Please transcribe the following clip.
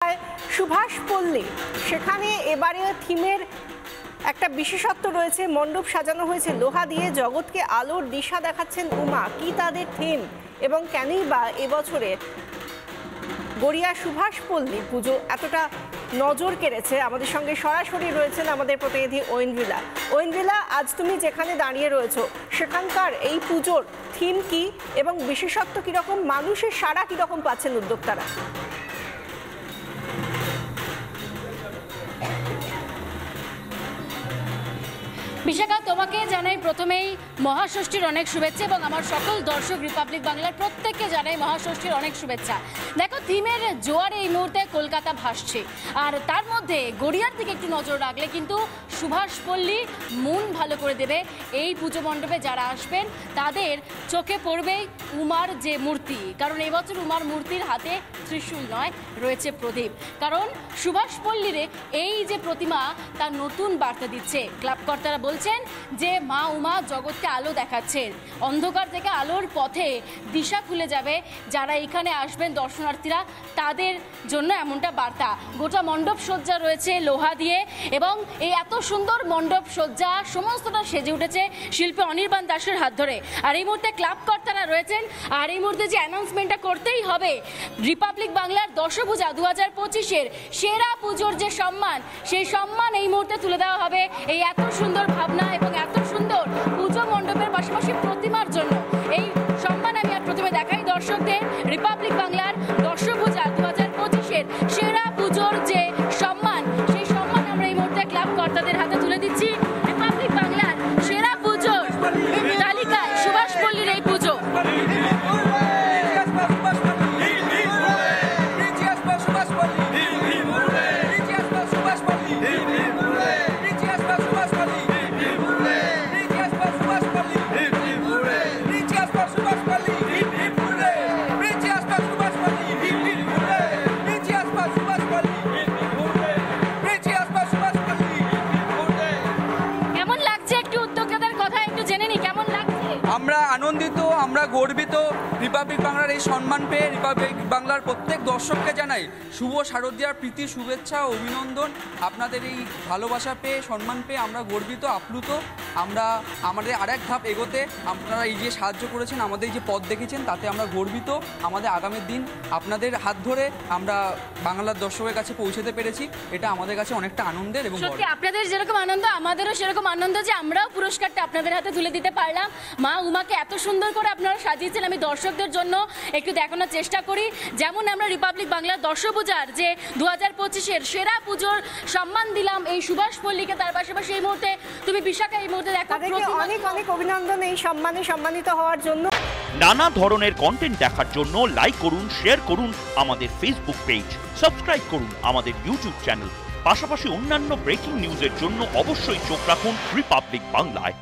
গড়িয়ায় সুভাষ পল্লী, সেখানে এবারে থিমের একটা বিশেষত্ব রয়েছে। মণ্ডপ সাজানো হয়েছে লোহা দিয়ে, জগৎকে আলোর দিশা দেখাচ্ছেন উমা। কি তাদের থিম এবং কেনই বা এবছরে গড়িয়া সুভাষ পল্লী পুজো এতটা নজর কেড়েছে? আমাদের সঙ্গে সরাসরি রয়েছেন আমাদের প্রতিনিধি ঐন্দ্রিলা। ঐন্দ্রিলা, আজ তুমি যেখানে দাঁড়িয়ে রয়েছো সেখানকার এই পুজোর থিম কি এবং বিশেষত্ব কিরকম, মানুষের সাড়া কিরকম পাচ্ছেন উদ্যোক্তারা? বিশাখা, তোমাকে জানাই প্রথমেই মহাষষ্ঠীর অনেক শুভেচ্ছা এবং আমার সকল দর্শক রিপাবলিক বাংলার প্রত্যেককে জানাই মহাষষ্ঠীর অনেক শুভেচ্ছা। দেখো, থিমের জোয়ারে এই মুহূর্তে কলকাতা ভাসছে, আর তার মধ্যে গড়িয়ার দিকে একটু নজর রাখলে কিন্তু সুভাষ পল্লী মন ভালো করে দেবে। এই পুজো মণ্ডপে যারা আসবেন তাদের চোখে পড়বে উমার যে মূর্তি, কারণ এই বছর উমার মূর্তির হাতে ত্রিশূল নয়, রয়েছে প্রদীপ। কারণ সুভাষ পল্লীর এই যে প্রতিমা তার নতুন বার্তা দিচ্ছে। ক্লাবকর্তারা বলছেন যে মা উমা জগৎকে আলো দেখাচ্ছেন, অন্ধকার থেকে আলোর পথে দিশা খুলে যাবে। যারা এখানে আসবেন দর্শনার্থীরা তাদের জন্য এমনটা বার্তা। গোটা মণ্ডপ সজ্জা রয়েছে লোহা দিয়ে এবং এই এত সুন্দর মণ্ডপ সজ্জা সমস্তটা সেজে উঠেছে শিল্পী অনির্বাণ দাসের হাত ধরে। আর এই মুহূর্তে ক্লাবকর্তারা রয়েছেন, আর এই মুহূর্তে যে অ্যানাউন্সমেন্টটা করতেই হবে, রিপাবলিক বাংলার দশভূজা 2025-এর সেরা পুজোর যে সম্মান, সেই সম্মান এই মুহূর্তে তুলে দেওয়া হবে এই এত সুন্দর ভাবনা এবং এত সুন্দর পুজো মণ্ডপের পাশাপাশি প্রতিমার জন্য। এই সম্মান আমি আর প্রথমে দেখাই দর্শকদের। রিপাবলিক বাংলার দশভূজা 2025-এর সেরা পুজোর যে সম্মান, সেই সম্মান আমরা এই মুহূর্তে ক্লাব কর্তাদের হাতে তুলে দিচ্ছি। রিপাবলিক বাংলার সেরা পুজোর তালিকায় সুভাষ পল্লীর এই পুজো। আমরা আনন্দিত, আমরা গর্বিত রিপাবলিক বাংলার এই সম্মান পেয়ে। রিপাবলিক বাংলার প্রত্যেক দর্শককে জানাই শুভ শারদীয়ার প্রীতি, শুভেচ্ছা, অভিনন্দন। আপনাদের এই ভালোবাসা পেয়ে, সম্মান পেয়ে আমরা গর্বিত, আপ্লুত। আমরা আমাদের আরেক ধাপ এগোতে আপনারা এই যে সাহায্য করেছেন, আমাদের এই যে পথ দেখেছেন, তাতে আমরা গর্বিত। আমাদের আগামী দিন আপনাদের হাত ধরে আমরা বাংলার দর্শকের কাছে পৌঁছতে পেরেছি, এটা আমাদের কাছে অনেকটা আনন্দের। এবং সত্যি আপনাদের যেরকম আনন্দ, আমাদেরও সেরকম আনন্দ যে আমরাও পুরস্কারটা আপনাদের হাতে তুলে দিতে পারলাম। মা উমাকে এত সুন্দর করে আপনারা সাজিয়েছেন, আমি দর্শকদের জন্য একটু দেখানোর চেষ্টা করি। যেমন আমরা রিপাবলিক বাংলার দশভূজার যে 2025-এর সেরা পুজোর সম্মান দিলাম এই সুভাষ পল্লীকে, তার পাশাপাশি এই মুহূর্তে তুমি বিশাখা এই মুহূর্তে দেখো, অনেক অনেক অভিনন্দন এই সম্মানে সম্মানিত হওয়ার জন্য। নানা ধরনের কন্টেন্ট দেখার জন্য লাইক করুন, শেয়ার করুন আমাদের ফেসবুক পেজ, সাবস্ক্রাইব করুন আমাদের ইউটিউব চ্যানেল। পাশাপাশি অন্যান্য ব্রেকিং নিউজের জন্য অবশ্যই চোখ রাখুন রিপাবলিক বাংলায়।